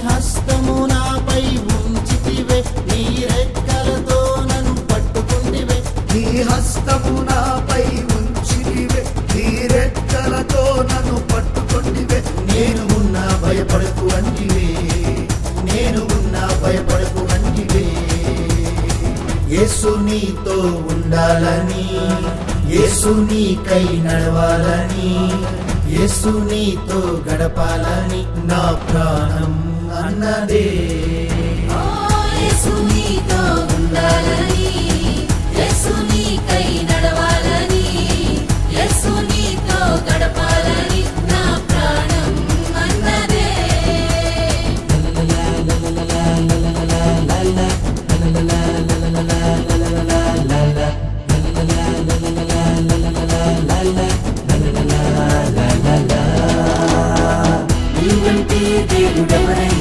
హస్తము నాపై ఉంచితివే, నీ రెక్కలతో నన్ను పట్టుకుంటివే. నీ హస్తము నాపై ఉంచితివే, నీ రెక్కలతో నన్ను పట్టుకొంటివే. నేను ఉన్నా భయపడకు అంటివే, నేను ఉన్నా భయపడకు అంటివే. యేసు నీతో ఉండాలని, యేసు నీకై నడవాలని, యేసు నీతో గడపాలని నా ప్రాణం అన్నదే. యేసు నీతో ఉండాలని, యేసు నీకై నడవాలని, యేసు నీతో గడపాలని నా ప్రాణం అన్నదే. నీవంటే దేవుడెవరైనా